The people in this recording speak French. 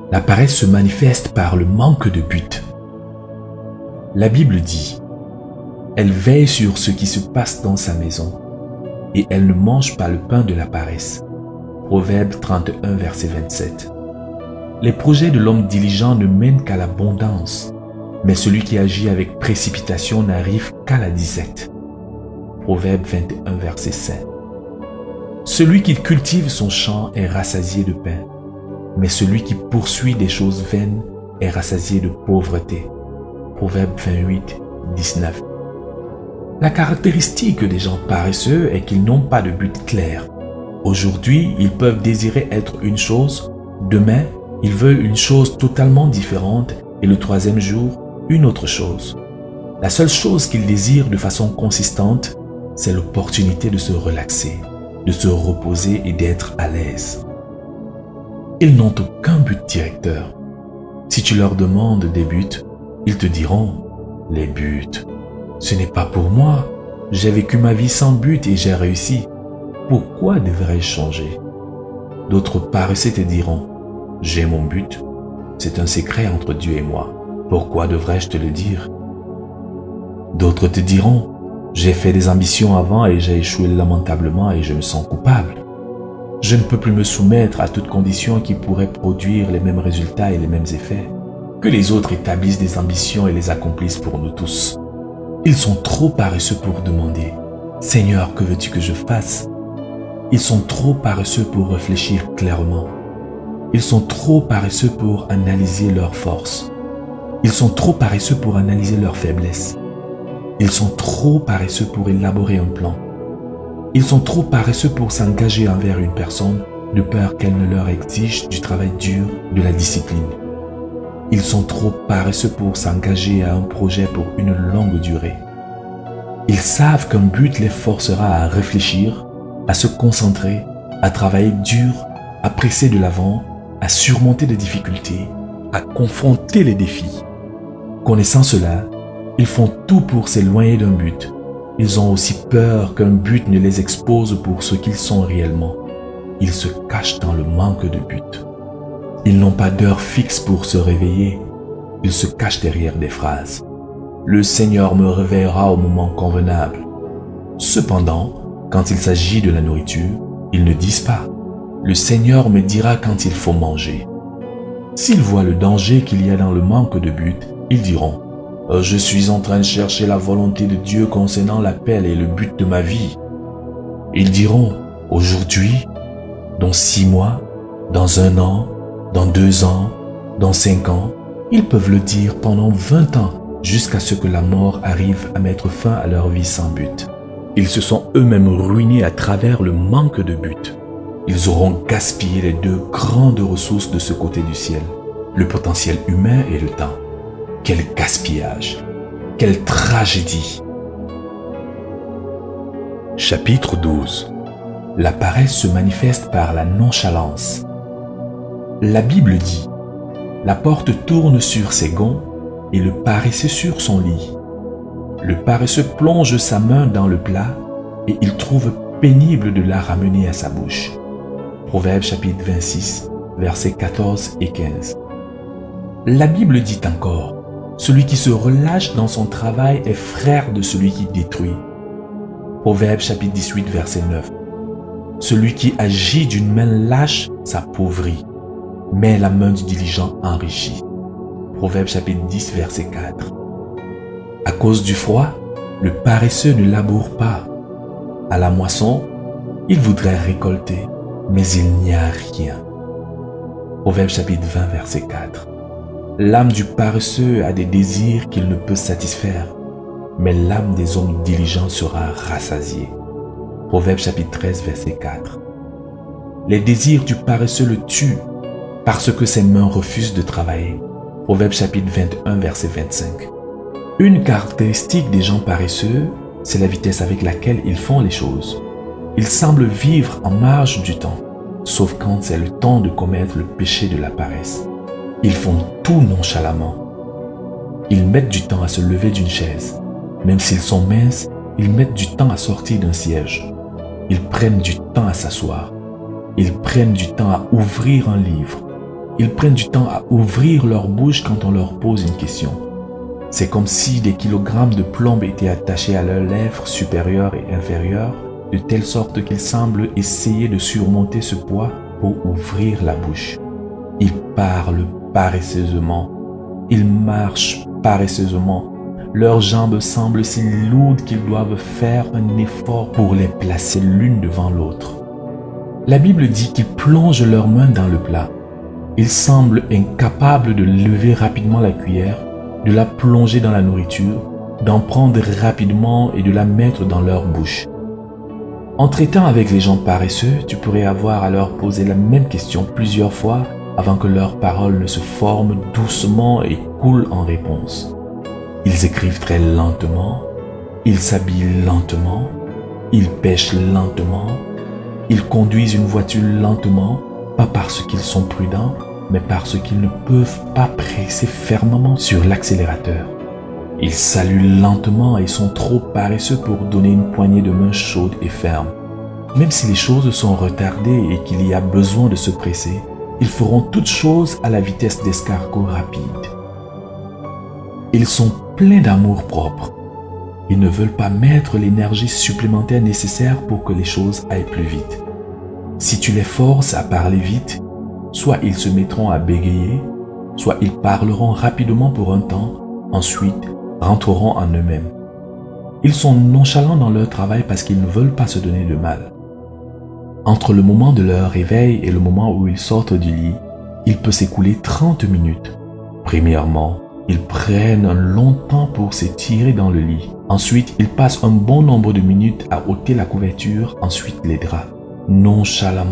La paresse se manifeste par le manque de but. La Bible dit, elle veille sur ce qui se passe dans sa maison et elle ne mange pas le pain de la paresse. Proverbe 31, verset 27. Les projets de l'homme diligent ne mènent qu'à l'abondance, mais celui qui agit avec précipitation n'arrive qu'à la disette. Proverbe 21, verset 5. Celui qui cultive son champ est rassasié de pain, mais celui qui poursuit des choses vaines est rassasié de pauvreté. Proverbe 28, 19. La caractéristique des gens paresseux est qu'ils n'ont pas de but clair. Aujourd'hui, ils peuvent désirer être une chose, demain, ils veulent une chose totalement différente et le troisième jour, une autre chose. La seule chose qu'ils désirent de façon consistante, c'est l'opportunité de se relaxer, de se reposer et d'être à l'aise. Ils n'ont aucun but directeur. Si tu leur demandes des buts, ils te diront « Les buts, ce n'est pas pour moi. J'ai vécu ma vie sans but et j'ai réussi. Pourquoi devrais-je changer ?» D'autres paresseux te diront « J'ai mon but. C'est un secret entre Dieu et moi. Pourquoi devrais-je te le dire ?» D'autres te diront « J'ai fait des ambitions avant et j'ai échoué lamentablement et je me sens coupable. Je ne peux plus me soumettre à toute condition qui pourrait produire les mêmes résultats et les mêmes effets. Que les autres établissent des ambitions et les accomplissent pour nous tous. Ils sont trop paresseux pour demander « Seigneur, que veux-tu que je fasse ?» Ils sont trop paresseux pour réfléchir clairement. Ils sont trop paresseux pour analyser leurs forces. Ils sont trop paresseux pour analyser leurs faiblesses. Ils sont trop paresseux pour élaborer un plan. Ils sont trop paresseux pour s'engager envers une personne de peur qu'elle ne leur exige du travail dur, de la discipline. Ils sont trop paresseux pour s'engager à un projet pour une longue durée. Ils savent qu'un but les forcera à réfléchir, à se concentrer, à travailler dur, à presser de l'avant, à surmonter des difficultés, à confronter les défis. Connaissant cela, ils font tout pour s'éloigner d'un but. Ils ont aussi peur qu'un but ne les expose pour ce qu'ils sont réellement. Ils se cachent dans le manque de but. Ils n'ont pas d'heure fixe pour se réveiller. Ils se cachent derrière des phrases. « Le Seigneur me réveillera au moment convenable. » Cependant, quand il s'agit de la nourriture, ils ne disent pas « Le Seigneur me dira quand il faut manger. » S'ils voient le danger qu'il y a dans le manque de but, ils diront « Je suis en train de chercher la volonté de Dieu concernant l'appel et le but de ma vie. » Ils diront « Aujourd'hui, dans 6 mois, dans 1 an, dans 2 ans, dans 5 ans, ils peuvent le dire pendant 20 ans jusqu'à ce que la mort arrive à mettre fin à leur vie sans but. Ils se sont eux-mêmes ruinés à travers le manque de but. Ils auront gaspillé les 2 grandes ressources de ce côté du ciel, le potentiel humain et le temps. Quel gaspillage! Quelle tragédie! Chapitre 12. La paresse se manifeste par la nonchalance. La Bible dit « La porte tourne sur ses gonds et le paresseux sur son lit. Le paresseux plonge sa main dans le plat et il trouve pénible de la ramener à sa bouche. » Proverbe chapitre 26, versets 14 et 15. La Bible dit encore « Celui qui se relâche dans son travail est frère de celui qui détruit. » Proverbe chapitre 18, verset 9. Celui qui agit d'une main lâche s'appauvrit, mais la main du diligent enrichit. Proverbe chapitre 10, verset 4. À cause du froid, le paresseux ne laboure pas. À la moisson, il voudrait récolter, mais il n'y a rien. Proverbe chapitre 20, verset 4. L'âme du paresseux a des désirs qu'il ne peut satisfaire, mais l'âme des hommes diligents sera rassasiée. Proverbe chapitre 13, verset 4. Les désirs du paresseux le tuent parce que ses mains refusent de travailler. Proverbe chapitre 21, verset 25. Une caractéristique des gens paresseux, c'est la vitesse avec laquelle ils font les choses. Ils semblent vivre en marge du temps, sauf quand c'est le temps de commettre le péché de la paresse. Ils font tout nonchalamment. Ils mettent du temps à se lever d'une chaise. Même s'ils sont minces, ils mettent du temps à sortir d'un siège. Ils prennent du temps à s'asseoir. Ils prennent du temps à ouvrir un livre. Ils prennent du temps à ouvrir leur bouche quand on leur pose une question. C'est comme si des kilogrammes de plomb étaient attachés à leurs lèvres supérieures et inférieures, de telle sorte qu'ils semblent essayer de surmonter ce poids pour ouvrir la bouche. Ils parlent paresseusement. Ils marchent paresseusement. Leurs jambes semblent si lourdes qu'ils doivent faire un effort pour les placer l'une devant l'autre. La Bible dit qu'ils plongent leurs mains dans le plat. Ils semblent incapables de lever rapidement la cuillère, de la plonger dans la nourriture, d'en prendre rapidement et de la mettre dans leur bouche. En traitant avec les gens paresseux, tu pourrais avoir à leur poser la même question plusieurs fois avant que leurs paroles ne se forment doucement et coulent en réponse. Ils écrivent très lentement, ils s'habillent lentement, ils pêchent lentement, ils conduisent une voiture lentement, pas parce qu'ils sont prudents, mais parce qu'ils ne peuvent pas presser fermement sur l'accélérateur. Ils saluent lentement et sont trop paresseux pour donner une poignée de main chaude et ferme. Même si les choses sont retardées et qu'il y a besoin de se presser, ils feront toutes choses à la vitesse d'escargot rapide. Ils sont pleins d'amour-propre. Ils ne veulent pas mettre l'énergie supplémentaire nécessaire pour que les choses aillent plus vite. Si tu les forces à parler vite, soit ils se mettront à bégayer, soit ils parleront rapidement pour un temps, ensuite rentreront en eux-mêmes. Ils sont nonchalants dans leur travail parce qu'ils ne veulent pas se donner de mal. Entre le moment de leur réveil et le moment où ils sortent du lit, il peut s'écouler 30 minutes. Premièrement, ils prennent un long temps pour s'étirer dans le lit. Ensuite, ils passent un bon nombre de minutes à ôter la couverture, ensuite les draps. Nonchalamment,